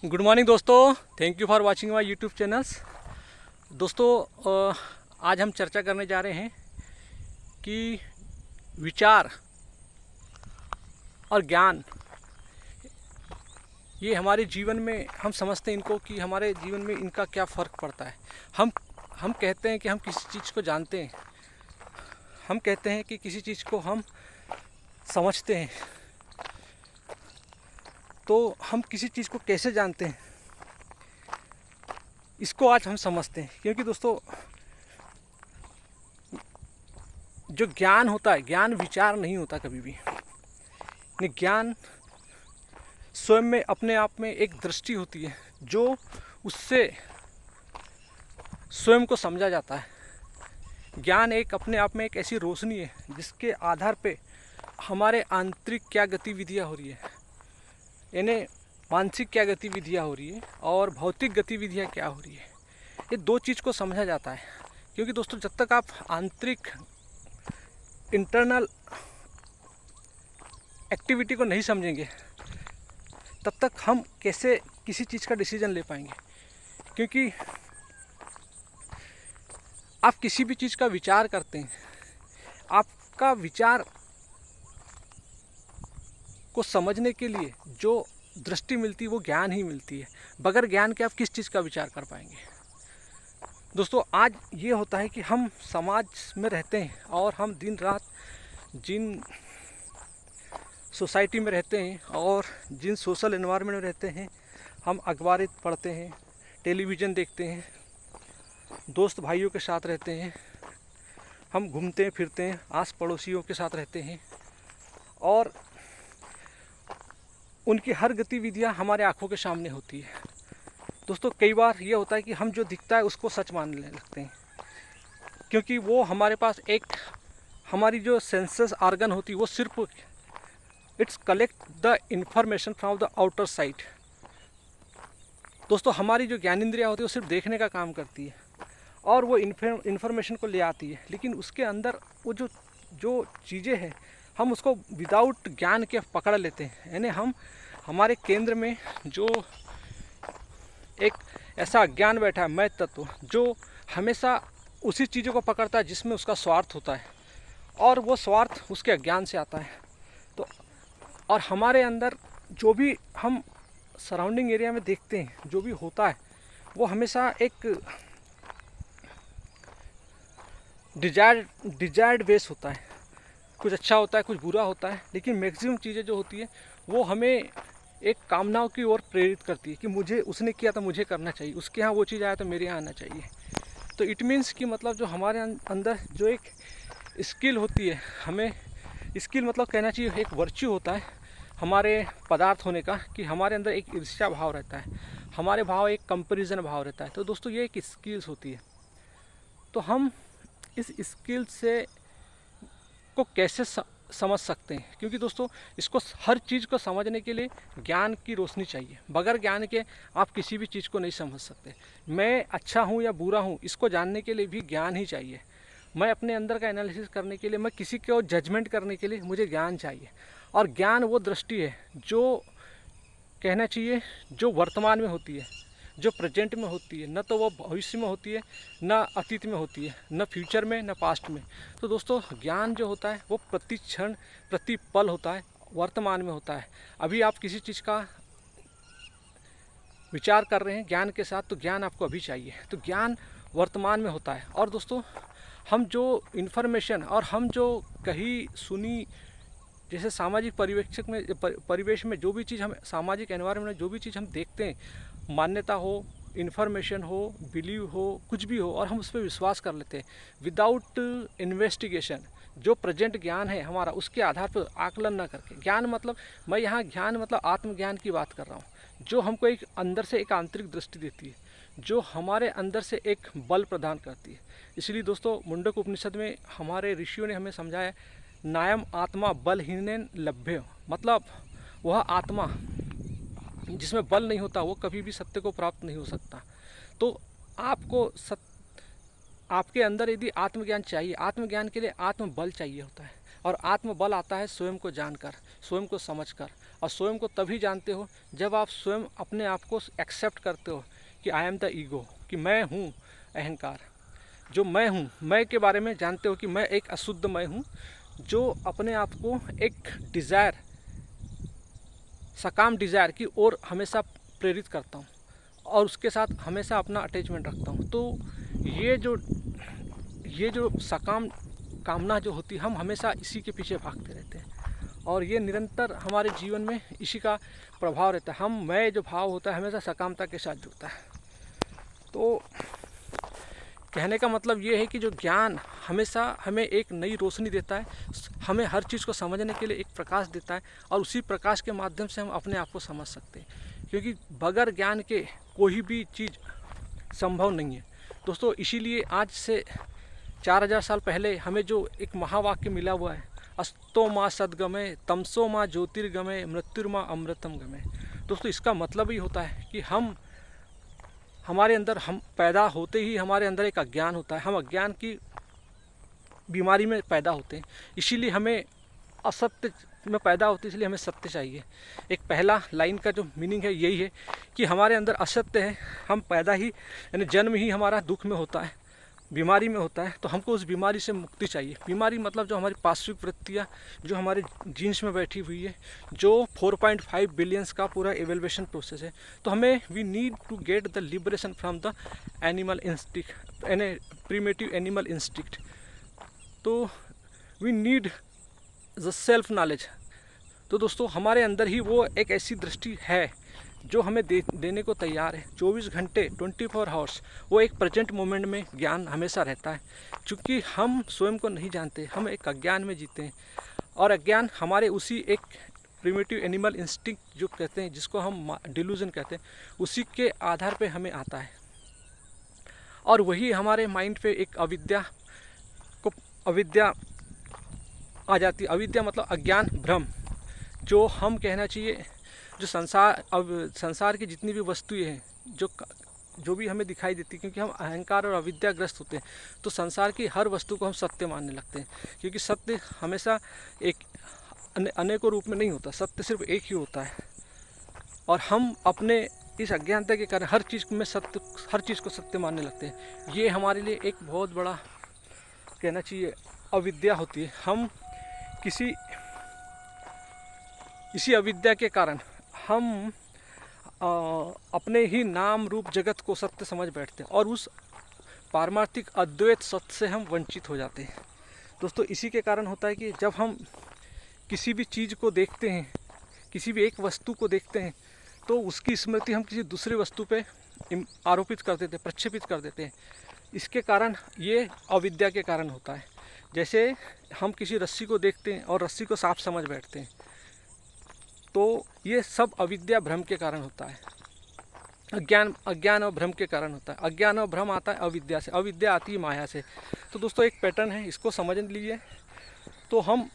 Good morning दोस्तों, thank you for watching my YouTube channels. दोस्तों, आज हम चर्चा करने जा रहे हैं कि विचार और ज्ञान ये हमारे जीवन में, हम समझते हैं इनको कि हमारे जीवन में इनका क्या फ़र्क पड़ता है। हम कहते हैं कि हम किसी चीज़ को जानते हैं, हम कहते हैं कि किसी चीज़ को हम समझते हैं। तो हम किसी चीज़ को कैसे जानते हैं, इसको आज हम समझते हैं। क्योंकि दोस्तों, जो ज्ञान होता है, ज्ञान विचार नहीं होता कभी भी। ज्ञान स्वयं में अपने आप में एक दृष्टि होती है जो उससे स्वयं को समझा जाता है। ज्ञान एक अपने आप में एक ऐसी रोशनी है जिसके आधार पे हमारे आंतरिक क्या गतिविधियाँ हो रही है, यानी मानसिक क्या गतिविधियाँ हो रही है और भौतिक गतिविधियाँ क्या हो रही है, ये दो चीज़ को समझा जाता है। क्योंकि दोस्तों, जब तक आप आंतरिक इंटरनल एक्टिविटी को नहीं समझेंगे तब तक हम कैसे किसी चीज़ का डिसीजन ले पाएंगे। क्योंकि आप किसी भी चीज़ का विचार करते हैं, आपका विचार को समझने के लिए जो दृष्टि मिलती है वो ज्ञान ही मिलती है। बगैर ज्ञान के आप किस चीज़ का विचार कर पाएंगे। दोस्तों, आज ये होता है कि हम समाज में रहते हैं और हम दिन रात जिन सोसाइटी में रहते हैं और जिन सोशल एनवायरनमेंट में रहते हैं, हम अखबार पढ़ते हैं, टेलीविज़न देखते हैं, दोस्त भाइयों के साथ रहते हैं, हम घूमते फिरते हैं, आस पड़ोसियों के साथ रहते हैं और उनकी हर गतिविधियाँ हमारे आँखों के सामने होती है। दोस्तों, कई बार ये होता है कि हम जो दिखता है उसको सच मानने लगते हैं, क्योंकि वो हमारे पास एक हमारी जो सेंसेस ऑर्गन होती है वो सिर्फ it's collect the information from the outer side. दोस्तों, हमारी जो ज्ञानेंद्रियाँ होती है वो सिर्फ देखने का काम करती है और वो इन्फॉर्मेशन को ले आती है, लेकिन उसके अंदर वो जो चीज़ें हैं हम उसको विदाउट ज्ञान के पकड़ लेते हैं। यानी हम हमारे केंद्र में जो एक ऐसा अज्ञान बैठा है, मैं तत्व, जो हमेशा उसी चीज़ों को पकड़ता है जिसमें उसका स्वार्थ होता है और वो स्वार्थ उसके अज्ञान से आता है। तो और हमारे अंदर जो भी हम सराउंडिंग एरिया में देखते हैं, जो भी होता है वो हमेशा एक डिजायर्ड बेस होता है। कुछ अच्छा होता है, कुछ बुरा होता है, लेकिन मैक्सिमम चीज़ें जो होती है वो हमें एक कामनाओं की ओर प्रेरित करती है कि मुझे उसने किया तो मुझे करना चाहिए, उसके यहाँ वो चीज़ आया तो मेरे यहाँ आना चाहिए। तो इट मीन्स कि मतलब जो हमारे अंदर जो एक स्किल होती है, हमें स्किल मतलब कहना चाहिए एक वर्च्यू होता है हमारे पदार्थ होने का, कि हमारे अंदर एक ईर्ष्या भाव रहता है, हमारे भाव एक कंपैरिजन भाव रहता है। तो दोस्तों, ये एक स्किल्स होती है। तो हम इस स्किल से को कैसे समझ सकते हैं, क्योंकि दोस्तों, इसको हर चीज़ को समझने के लिए ज्ञान की रोशनी चाहिए। बगैर ज्ञान के आप किसी भी चीज़ को नहीं समझ सकते। मैं अच्छा हूँ या बुरा हूँ, इसको जानने के लिए भी ज्ञान ही चाहिए। मैं अपने अंदर का एनालिसिस करने के लिए, मैं किसी को जजमेंट करने के लिए मुझे ज्ञान चाहिए। और ज्ञान वो दृष्टि है जो कहना चाहिए जो वर्तमान में होती है, जो प्रेजेंट में होती है, न तो वो भविष्य में होती है, न अतीत में होती है, न फ्यूचर में, न पास्ट में। तो दोस्तों, ज्ञान जो होता है वो प्रति क्षण प्रति पल होता है, वर्तमान में होता है। अभी आप किसी चीज़ का विचार कर रहे हैं ज्ञान के साथ, तो ज्ञान आपको अभी चाहिए। तो ज्ञान वर्तमान में होता है। और दोस्तों, हम जो इन्फॉर्मेशन और हम जो कहीं सुनी, जैसे सामाजिक परिवेश में जो भी चीज़ हम सामाजिक एनवायरनमेंट में जो भी चीज़ हम देखते हैं, मान्यता हो, इन्फॉर्मेशन हो, बिलीव हो, कुछ भी हो, और हम उस पर विश्वास कर लेते हैं विदाउट इन्वेस्टिगेशन। जो प्रेजेंट ज्ञान है हमारा, उसके आधार पर आकलन ना करके। ज्ञान मतलब, मैं यहाँ ज्ञान मतलब आत्मज्ञान की बात कर रहा हूँ, जो हमको एक अंदर से एक आंतरिक दृष्टि देती है, जो हमारे अंदर से एक बल प्रदान करती है। इसलिए दोस्तों, मुंडक उपनिषद में हमारे ऋषियों ने हमें समझाया, नायम आत्मा बलहीनेन लभ्य। मतलब वह आत्मा जिसमें बल नहीं होता वो कभी भी सत्य को प्राप्त नहीं हो सकता। तो आपको आपके अंदर यदि आत्मज्ञान चाहिए, आत्मज्ञान के लिए आत्मबल चाहिए होता है। और आत्मबल आता है स्वयं को जानकर, स्वयं को समझकर और स्वयं को तभी जानते हो जब आप स्वयं अपने आप को एक्सेप्ट करते हो कि आई एम द ईगो, कि मैं हूँ अहंकार। जो मैं हूँ, मैं के बारे में जानते हो कि मैं एक अशुद्ध मैं हूँ जो अपने आप को एक डिज़ायर, सकाम डिज़ायर की ओर हमेशा प्रेरित करता हूँ और उसके साथ हमेशा अपना अटैचमेंट रखता हूँ। तो ये जो सकाम कामना जो होती है, हम हमेशा इसी के पीछे भागते रहते हैं और ये निरंतर हमारे जीवन में इसी का प्रभाव रहता है। मैं जो भाव होता है हमेशा सकामता के साथ जुड़ता है। तो कहने का मतलब ये है कि जो ज्ञान हमेशा हमें एक नई रोशनी देता है, हमें हर चीज़ को समझने के लिए एक प्रकाश देता है और उसी प्रकाश के माध्यम से हम अपने आप को समझ सकते हैं, क्योंकि बगैर ज्ञान के कोई भी चीज़ संभव नहीं है दोस्तों। इसीलिए आज से 4000 साल पहले हमें जो एक महावाक्य मिला हुआ है, अस्तो माँ सद्गमय तमसो माँ ज्योतिर्गमय मृत्युर्मा अमृतम गमय। दोस्तों इसका मतलब ही होता है कि हमारे अंदर, हम पैदा होते ही हमारे अंदर एक अज्ञान होता है, हम अज्ञान की बीमारी में पैदा होते हैं, इसीलिए हमें असत्य में पैदा होते हैं, इसलिए हमें सत्य चाहिए। एक पहला लाइन का जो मीनिंग है यही है कि हमारे अंदर असत्य है, हम पैदा ही यानी जन्म ही हमारा दुख में होता है, बीमारी में होता है, तो हमको उस बीमारी से मुक्ति चाहिए। बीमारी मतलब जो हमारी पार्श्विक वृत्तियाँ जो हमारे जीन्स में बैठी हुई है, जो 4.5 बिलियंस का पूरा एवेल्युएशन प्रोसेस है, तो हमें we need to get the liberation from the animal instinct, primitive animal instinct. तो we need the self knowledge. तो दोस्तों हमारे अंदर ही वो एक ऐसी दृष्टि है जो हमें देने को तैयार है। 24 घंटे 24 आवर्स वो एक प्रेजेंट मोमेंट में ज्ञान हमेशा रहता है। चूँकि हम स्वयं को नहीं जानते, हम एक अज्ञान में जीते हैं और अज्ञान हमारे उसी एक प्रिमिटिव एनिमल इंस्टिंक्ट जो कहते हैं, जिसको हम डिल्यूजन कहते हैं, उसी के आधार पे हमें आता है और वही हमारे माइंड पे एक अविद्या आ जाती है। अविद्या मतलब अज्ञान, भ्रम, जो हम कहना चाहिए जो संसार की जितनी भी वस्तुएं हैं, जो भी हमें दिखाई देती है, क्योंकि हम अहंकार और अविद्याग्रस्त होते हैं तो संसार की हर वस्तु को हम सत्य मानने लगते हैं, क्योंकि सत्य हमेशा एक अनेकों रूप में नहीं होता, सत्य सिर्फ एक ही होता है। और हम अपने इस अज्ञानता के कारण हर चीज़ को सत्य मानने लगते हैं। ये हमारे लिए एक बहुत बड़ा कहना चाहिए अविद्या होती है। हम इसी अविद्या के कारण हम अपने ही नाम रूप जगत को सत्य समझ बैठते हैं और उस पारमार्थिक अद्वैत सत्य से हम वंचित हो जाते हैं। दोस्तों इसी के कारण होता है कि जब हम किसी भी चीज़ को देखते हैं, किसी भी एक वस्तु को देखते हैं, तो उसकी स्मृति हम किसी दूसरी वस्तु पे आरोपित कर देते हैं, प्रक्षेपित कर देते हैं। इसके कारण ये अविद्या के कारण होता है। जैसे हम किसी रस्सी को देखते हैं और रस्सी को साफ समझ बैठते हैं, तो ये सब अविद्या भ्रम के कारण होता है। अज्ञान और भ्रम के कारण होता है। अज्ञान और भ्रम आता है अविद्या से, अविद्या आती है माया से। तो दोस्तों एक पैटर्न है, इसको समझ लीजिए तो हम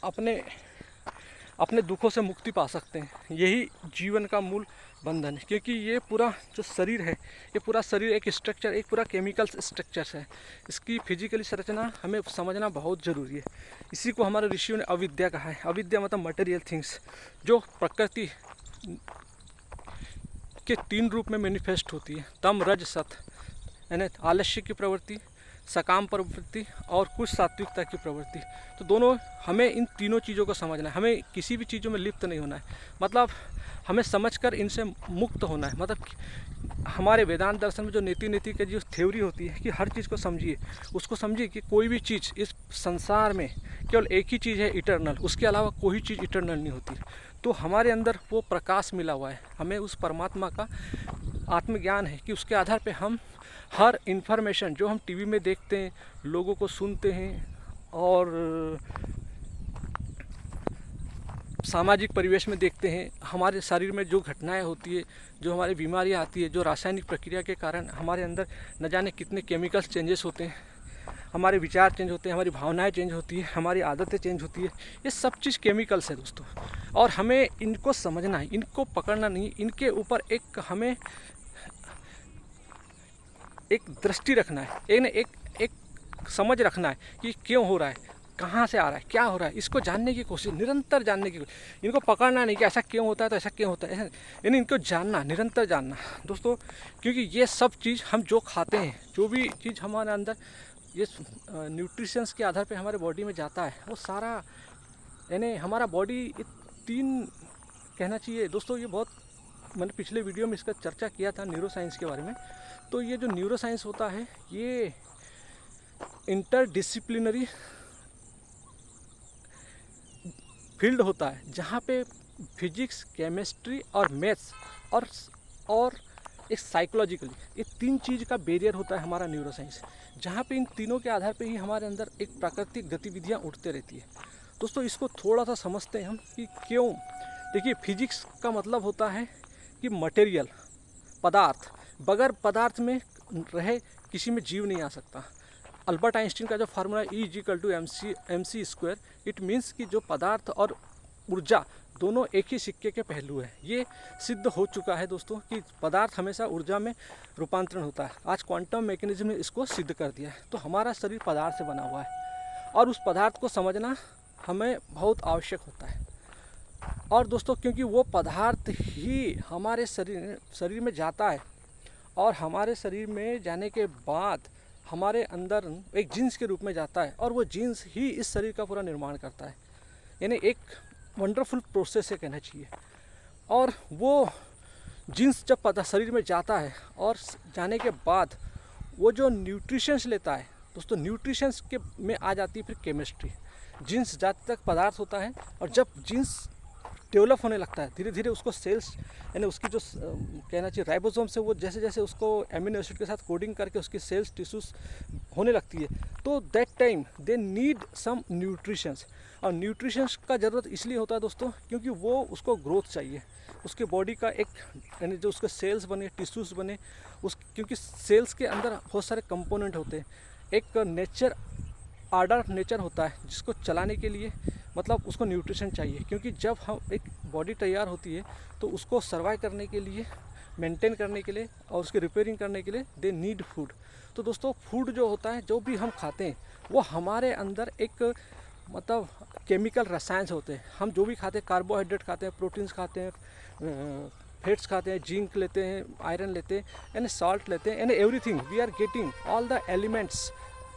अपने दुखों से मुक्ति पा सकते हैं। यही जीवन का मूल बंधन है, क्योंकि ये पूरा जो शरीर है, ये पूरा शरीर एक स्ट्रक्चर, एक पूरा केमिकल स्ट्रक्चर है। इसकी फिजिकली संरचना हमें समझना बहुत ज़रूरी है। इसी को हमारे ऋषियों ने अविद्या कहा है। अविद्या मतलब मटेरियल थिंग्स, जो प्रकृति के 3 रूप में मैनिफेस्ट होती है, तम रज सत, यानी आलस्य की प्रवृत्ति, सकाम प्रवृत्ति और कुछ सात्विकता की प्रवृत्ति। तो दोनों, हमें इन तीनों चीज़ों को समझना है। हमें किसी भी चीज़ों में लिप्त नहीं होना है, मतलब हमें समझकर इनसे मुक्त होना है। मतलब हमारे वेदांत दर्शन में जो नीति की जो थ्योरी होती है कि हर चीज़ को समझिए, उसको समझिए कि कोई भी चीज़ इस संसार में केवल एक ही चीज़ है इटर्नल, उसके अलावा कोई चीज़ इटर्नल नहीं होती। तो हमारे अंदर वो प्रकाश मिला हुआ है, हमें उस परमात्मा का आत्मज्ञान है कि उसके आधार पे हम हर इन्फॉर्मेशन जो हम टीवी में देखते हैं, लोगों को सुनते हैं और सामाजिक परिवेश में देखते हैं, हमारे शरीर में जो घटनाएं होती है, जो हमारी बीमारियां आती है, जो रासायनिक प्रक्रिया के कारण हमारे अंदर न जाने कितने केमिकल्स चेंजेस होते हैं, हमारे विचार चेंज होते हैं, हमारी भावनाएं चेंज होती है, हमारी आदतें चेंज होती है। ये सब चीज़ केमिकल्स है दोस्तों, और हमें इनको समझना है, इनको पकड़ना नहीं, इनके ऊपर हमें एक दृष्टि रखना है, एक समझ रखना है कि क्यों हो रहा है। कहाँ से आ रहा है, क्या हो रहा है, इसको जानने की कोशिश, निरंतर जानने की कोशिश। इनको पकड़ना नहीं कि ऐसा क्यों होता है तो ऐसा क्यों होता है, यानी इनको जानना, निरंतर जानना दोस्तों। क्योंकि ये सब चीज़ हम जो खाते हैं, जो भी चीज़ हमारे अंदर ये न्यूट्रिशंस के आधार पे हमारे बॉडी में जाता है, वो सारा यानी हमारा बॉडी 3 कहना चाहिए दोस्तों। ये बहुत मैंने पिछले वीडियो में इसका चर्चा किया था न्यूरो साइंस के बारे में। तो ये जो न्यूरो साइंस होता है ये इंटरडिसिप्लिनरी फील्ड होता है, जहाँ पे फिजिक्स, केमिस्ट्री और मैथ्स और एक साइकोलॉजिकली, ये 3 चीज़ का बैरियर होता है हमारा न्यूरो साइंस, जहाँ पे इन तीनों के आधार पे ही हमारे अंदर एक प्राकृतिक गतिविधियाँ उठते रहती है। दोस्तों इसको थोड़ा सा समझते हैं हम कि क्यों। देखिए फिजिक्स का मतलब होता है कि मटेरियल, पदार्थ, बगैर पदार्थ में रहे किसी में जीव नहीं आ सकता। अल्बर्ट आइंस्टीन का जो फार्मूला E=mc², इट मीन्स कि जो पदार्थ और ऊर्जा दोनों एक ही सिक्के के पहलू है। ये सिद्ध हो चुका है दोस्तों कि पदार्थ हमेशा ऊर्जा में रूपांतरण होता है। आज क्वांटम मैकेनिज्म ने इसको सिद्ध कर दिया है। तो हमारा शरीर पदार्थ से बना हुआ है और उस पदार्थ को समझना हमें बहुत आवश्यक होता है। और दोस्तों क्योंकि वो पदार्थ ही हमारे शरीर में जाता है और हमारे शरीर में जाने के बाद हमारे अंदर एक जीन्स के रूप में जाता है और वो जीन्स ही इस शरीर का पूरा निर्माण करता है। यानी एक वंडरफुल प्रोसेस है कहना चाहिए। और वो जीन्स जब शरीर में जाता है और जाने के बाद वो जो न्यूट्रिशंस लेता है दोस्तों, न्यूट्रिशंस के में आ जाती है फिर केमिस्ट्री। जीन्स जाते तक पदार्थ होता है और जब जीन्स डेवलप होने लगता है धीरे धीरे उसको सेल्स यानी उसकी जो कहना चाहिए राइबोसोम से वो जैसे जैसे उसको एमिनो एसिड के साथ कोडिंग करके उसकी सेल्स टिश्यूज होने लगती है, तो that time they need some nutritions. और न्यूट्रिशंस का ज़रूरत इसलिए होता है दोस्तों क्योंकि वो उसको ग्रोथ चाहिए, उसके बॉडी का एक यानी जो उसके सेल्स बने, टिश्यूज़ बने, क्योंकि सेल्स के अंदर बहुत सारे कंपोनेंट होते हैं। एक नेचर आर्डर नेचर होता है जिसको चलाने के लिए मतलब उसको न्यूट्रिशन चाहिए। क्योंकि जब हम एक बॉडी तैयार होती है तो उसको सर्वाइव करने के लिए, मेंटेन करने के लिए और उसके रिपेयरिंग करने के लिए दे नीड फूड। तो दोस्तों फूड जो होता है, जो भी हम खाते हैं वो हमारे अंदर एक मतलब केमिकल रसायन होते हैं। हम जो भी खाते हैं, कार्बोहाइड्रेट खाते हैं, प्रोटीन्स खाते हैं, फैट्स खाते हैं, जिंक लेते हैं, आयरन लेते हैं, यानी सॉल्ट लेते हैं, यानी everything we are getting all the elements,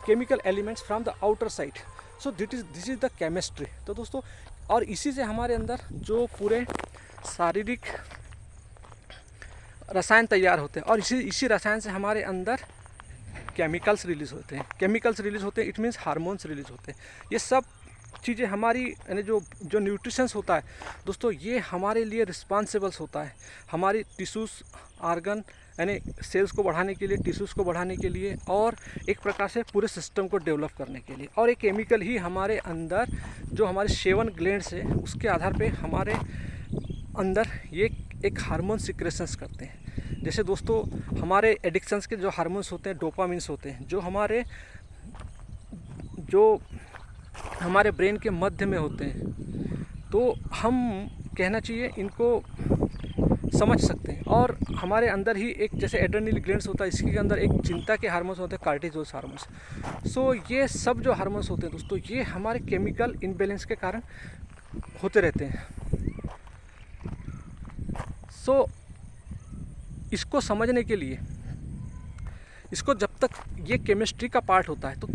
chemical elements from the outer side. So this is the chemistry. तो दोस्तों और इसी से हमारे अंदर जो पूरे शारीरिक रसायन तैयार होते हैं और इसी रसायन से हमारे अंदर केमिकल्स रिलीज़ होते हैं। इट मीन्स हार्मोन्स रिलीज़ होते हैं। ये सब चीज़ें हमारी यानी जो न्यूट्रिशंस होता है दोस्तों, ये हमारे लिए रिस्पॉन्सिबल्स होता है हमारी टिश्यूज़, आर्गन यानी सेल्स को बढ़ाने के लिए, टिश्यूज़ को बढ़ाने के लिए और एक प्रकार से पूरे सिस्टम को डेवलप करने के लिए। और एक केमिकल ही हमारे अंदर जो हमारे 7 ग्लैंड्स है उसके आधार पे हमारे अंदर ये एक हार्मोन सिक्रेशंस करते हैं। जैसे दोस्तों हमारे एडिक्शंस के जो हार्मोन्स होते हैं, डोपामिन्स होते हैं, जो हमारे ब्रेन के मध्य में होते हैं। तो हम कहना चाहिए इनको समझ सकते हैं। और हमारे अंदर ही एक जैसे एड्रेनल ग्लैंड्स होता है, इसके अंदर एक चिंता के हार्मोन्स होते हैं, कार्टिसोल हार्मोन्स। सो ये सब जो हार्मोन्स होते हैं दोस्तों, ये हमारे केमिकल इनबैलेंस के कारण होते रहते हैं। सो इसको समझने के लिए, इसको जब तक ये केमिस्ट्री का पार्ट होता है तो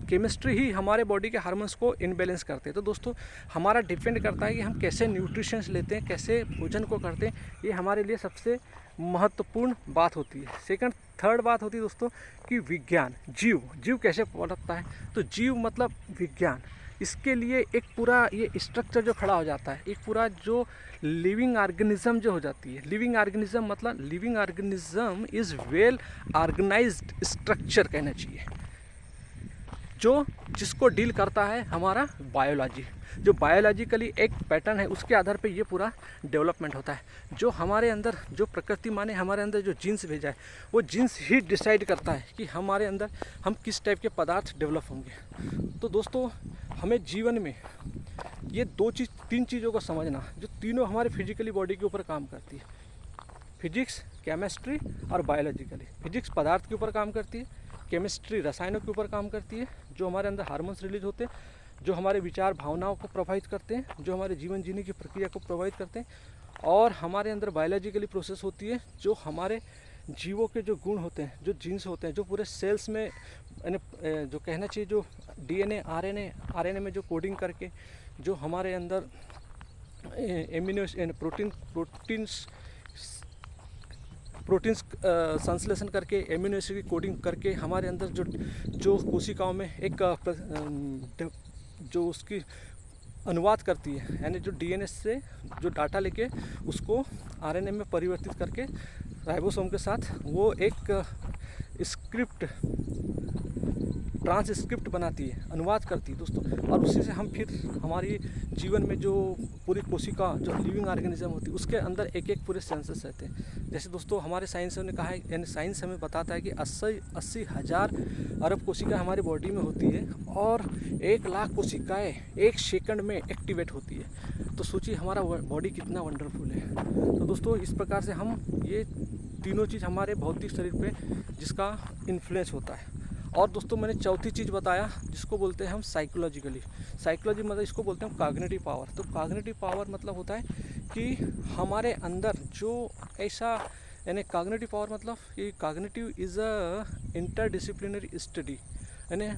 केमिस्ट्री ही हमारे बॉडी के हार्मोन्स को इनबैलेंस करते हैं। तो दोस्तों हमारा डिपेंड करता है कि हम कैसे न्यूट्रिशंस लेते हैं, कैसे भोजन को करते हैं, ये हमारे लिए सबसे महत्वपूर्ण बात होती है। थर्ड बात होती है दोस्तों कि विज्ञान, जीव कैसे पनपता है। तो जीव मतलब विज्ञान, इसके लिए एक पूरा ये स्ट्रक्चर जो खड़ा हो जाता है, एक पूरा जो लिविंग ऑर्गेनिज्म जो हो जाती है। लिविंग ऑर्गेनिज्म मतलब living organism is well organised structure कहना चाहिए, जो जिसको डील करता है हमारा बायोलॉजी। जो बायोलॉजिकली एक पैटर्न है उसके आधार पे ये पूरा डेवलपमेंट होता है। जो हमारे अंदर जो प्रकृति माने हमारे अंदर जो जीन्स भेजा है, वो जीन्स ही डिसाइड करता है कि हमारे अंदर हम किस टाइप के पदार्थ डेवलप होंगे। तो दोस्तों हमें जीवन में ये 3 चीज़ों को समझना, जो तीनों हमारे फिजिकली बॉडी के ऊपर काम करती है। फिजिक्स, केमिस्ट्री और बायोलॉजिकली। फिजिक्स पदार्थ के ऊपर काम करती है, केमिस्ट्री रसायनों के ऊपर काम करती है, जो हमारे अंदर हार्मोन्स रिलीज होते हैं, जो हमारे विचार भावनाओं को प्रभावित करते हैं, जो हमारे जीवन जीने की प्रक्रिया को प्रभावित करते हैं। और हमारे अंदर बायोलॉजिकली प्रोसेस होती है जो हमारे जीवों के जो गुण होते हैं, जो जीन्स होते हैं, जो पूरे सेल्स में जो कहना चाहिए जो डीएनए आरएनए में जो कोडिंग करके जो हमारे अंदर एमिनो प्रोटीन्स संश्लेषण करके एमिनो एसिड की कोडिंग करके हमारे अंदर जो कोशिकाओं में एक जो उसकी अनुवाद करती है, यानी जो डीएनए से जो डाटा लेके उसको आरएनए में परिवर्तित करके राइबोसोम के साथ वो एक स्क्रिप्ट ट्रांसस्क्रिप्ट बनाती है, अनुवाद करती है दोस्तों। और उसी से हम फिर हमारी जीवन में जो पूरी कोशिका जो लिविंग ऑर्गेनिज्म होती है उसके अंदर एक एक पूरे सेंसस रहते हैं। जैसे दोस्तों हमारे साइंस ने कहा है, यानी साइंस हमें बताता है कि 80,000 अरब कोशिकाएं हमारी बॉडी में होती है और 1 लाख कोशिकाएं 1 सेकंड में एक्टिवेट होती है। तो सोचिए हमारा बॉडी कितना वंडरफुल है। तो दोस्तों इस प्रकार से हम ये तीनों चीज़ हमारे भौतिक शरीर पे जिसका इन्फ्लुएंस होता है। और दोस्तों मैंने चौथी चीज़ बताया जिसको बोलते हैं हम साइकोलॉजी मतलब इसको बोलते हैं कॉग्निटिव पावर। तो कॉग्निटिव पावर मतलब होता है कि हमारे अंदर जो ऐसा, यानी कॉग्निटिव पावर मतलब कि cognitive is a interdisciplinary study, यानी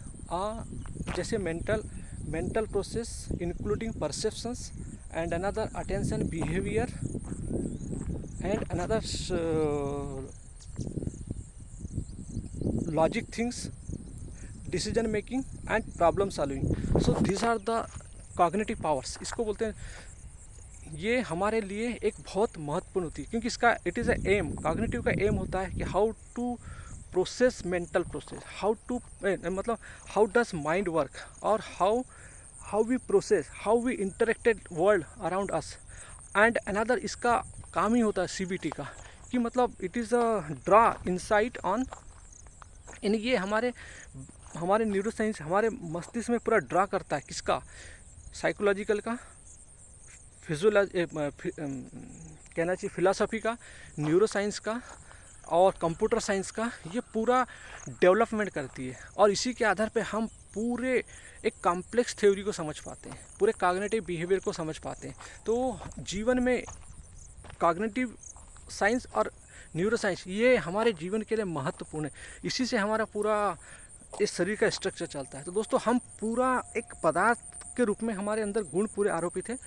जैसे mental process including perceptions and another attention behaviour and another logic things, decision making and problem solving. So these are the cognitive powers. इसको बोलते हैं, ये हमारे लिए एक बहुत महत्वपूर्ण होती है क्योंकि इसका it is a aim. Cognitive का एम होता है कि how to process mental process, मतलब हाउ डज माइंड वर्क और how we process, how we interacted world around us. And another इसका काम ही होता है सीबीटी का कि मतलब it is a draw insight on, यानी ये हमारे न्यूरोसाइंस हमारे मस्तिष्क में पूरा ड्रा करता है किसका, साइकोलॉजिकल का, कहना चाहिए फिलॉसफी का, न्यूरोसाइंस का और कंप्यूटर साइंस का। ये पूरा डेवलपमेंट करती है और इसी के आधार पे हम पूरे एक कॉम्प्लेक्स थ्योरी को समझ पाते हैं, पूरे कॉग्निटिव बिहेवियर को समझ पाते हैं। तो जीवन में कॉग्निटिव साइंस और न्यूरोसाइंस ये हमारे जीवन के लिए महत्वपूर्ण है। इसी से हमारा पूरा इस शरीर का स्ट्रक्चर चलता है। तो दोस्तों हम पूरा एक पदार्थ के रूप में हमारे अंदर गुण पूरे आरोपित है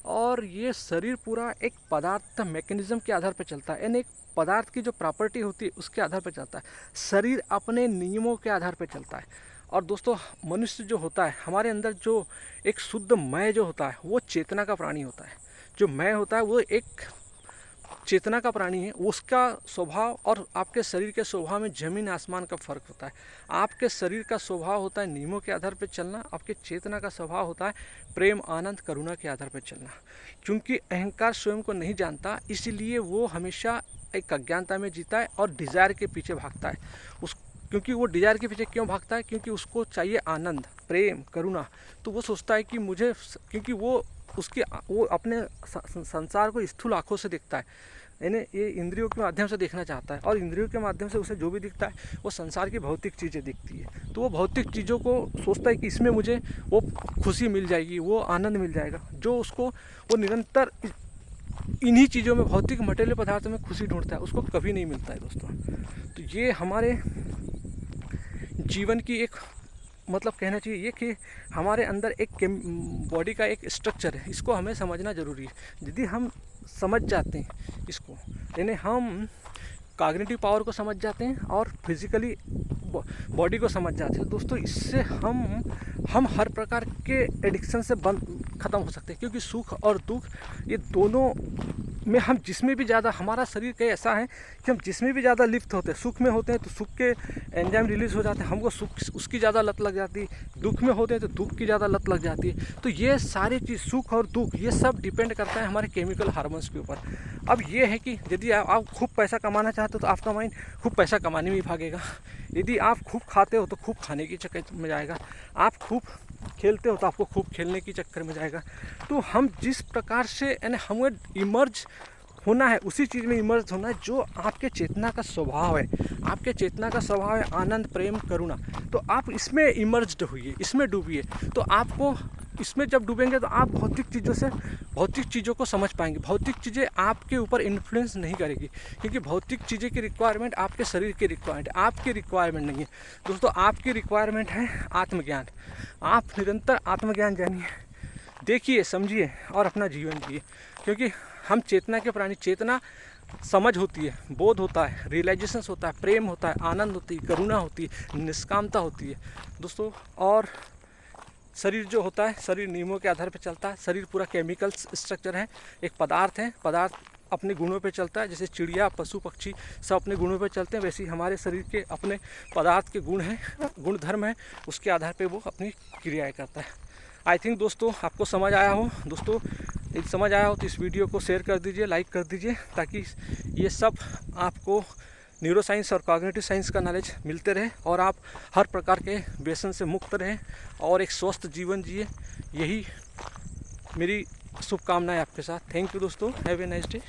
और ये शरीर पूरा एक पदार्थ मैकेनिज्म के आधार पर चलता है, यानी एक पदार्थ की जो प्रॉपर्टी होती है उसके आधार पर चलता है। शरीर अपने नियमों के आधार पर चलता है। और दोस्तों मनुष्य जो होता है हमारे अंदर जो एक शुद्ध मैं जो होता है वो चेतना का प्राणी होता है। जो मैं होता है वो एक चेतना का प्राणी है। उसका स्वभाव और आपके शरीर के स्वभाव में ज़मीन आसमान का फ़र्क होता है। आपके शरीर का स्वभाव होता है नियमों के आधार पर चलना, आपके चेतना का स्वभाव होता है प्रेम आनंद करुणा के आधार पर चलना। क्योंकि अहंकार स्वयं को नहीं जानता इसलिए वो हमेशा एक अज्ञानता में जीता है और डिज़ायर के पीछे भागता है। क्योंकि वो डिज़ायर के पीछे क्यों भागता है, क्योंकि उसको चाहिए आनंद प्रेम करुणा। तो वो सोचता है कि मुझे, क्योंकि वो अपने संसार को स्थूल आँखों से देखता है, यानी ये इंद्रियों के माध्यम से देखना चाहता है और इंद्रियों के माध्यम से उसे जो भी दिखता है वो संसार की भौतिक चीज़ें दिखती है। तो वो भौतिक चीज़ों को सोचता है कि इसमें मुझे वो खुशी मिल जाएगी, वो आनंद मिल जाएगा, जो उसको वो निरंतर इन्हीं चीज़ों में भौतिक मटेरियल पदार्थों में खुशी ढूंढता है, उसको कभी नहीं मिलता है दोस्तों। तो ये हमारे जीवन की एक मतलब कहना चाहिए ये कि हमारे अंदर एक बॉडी का एक स्ट्रक्चर है, इसको हमें समझना ज़रूरी है। यदि हम समझ जाते हैं इसको, यानी हम कॉग्निटिव पावर को समझ जाते हैं और फिजिकली बॉडी को समझ जाते हैं दोस्तों, इससे हम हर प्रकार के एडिक्शन से ख़त्म हो सकते हैं। क्योंकि सुख और दुख ये दोनों में हम जिसमें भी ज़्यादा, हमारा शरीर का ऐसा है कि हम जिसमें भी ज़्यादा लिप्त होते हैं, सुख में होते हैं तो सुख के एंजाइम रिलीज हो जाते हैं, हमको सुख उसकी ज़्यादा लत लग जाती है, दुख में होते हैं तो दुख की ज़्यादा लत लग जाती है। तो ये सारी चीज़ सुख और दुख ये सब डिपेंड करता है हमारे केमिकल हार्मोन्स के ऊपर। अब ये है कि यदि आप खूब पैसा कमाना चाहते हो तो आपका माइंड खूब पैसा कमाने में ही भागेगा। यदि आप खूब खाते हो तो खूब खाने के चक्कर में जाएगा, आप खूब खेलते हो तो आपको खूब खेलने के चक्कर में जाएगा। तो हम जिस प्रकार से यानी हमें इमर्ज होना है उसी चीज़ में इमर्ज होना है जो आपके चेतना का स्वभाव है। आपके चेतना का स्वभाव है आनंद, प्रेम, करुणा। तो आप इसमें इमर्ज्ड होइए, इसमें डूबिए। तो आपको इसमें जब डूबेंगे तो आप भौतिक चीज़ों को समझ पाएंगे। भौतिक चीज़ें आपके ऊपर इन्फ्लुएंस नहीं करेगी, क्योंकि भौतिक चीज़ें की रिक्वायरमेंट आपके शरीर की रिक्वायरमेंट है, आपकी रिक्वायरमेंट नहीं है। दोस्तों, आपकी रिक्वायरमेंट है आत्मज्ञान। आप निरंतर आत्मज्ञान जानिए, देखिए, समझिए और अपना जीवन जिए, क्योंकि हम चेतना के प्राणी। चेतना समझ होती है, बोध होता है, रियलाइजेशन होता है, प्रेम होता है, आनंद होती है, करुणा होती है, निष्कामता होती है दोस्तों। और शरीर जो होता है, शरीर नियमों के आधार पर चलता है। शरीर पूरा केमिकल स्ट्रक्चर है, एक पदार्थ है। पदार्थ अपने गुणों पे चलता है। जैसे चिड़िया, पशु, पक्षी सब अपने गुणों पे चलते हैं, वैसे ही हमारे शरीर के अपने पदार्थ के गुण हैं, गुणधर्म हैं, उसके आधार पे वो अपनी क्रियाएं करता है। आई थिंक दोस्तों आपको समझ आया हो। दोस्तों, यदि समझ आया हो तो इस वीडियो को शेयर कर दीजिए, लाइक कर दीजिए, ताकि ये सब आपको न्यूरो साइंस और कॉग्निटिव साइंस का नॉलेज मिलते रहे और आप हर प्रकार के व्यसन से मुक्त रहें और एक स्वस्थ जीवन जिए। यही मेरी शुभकामनाएं आपके साथ। थैंक यू दोस्तों, हैव ए नाइस डे।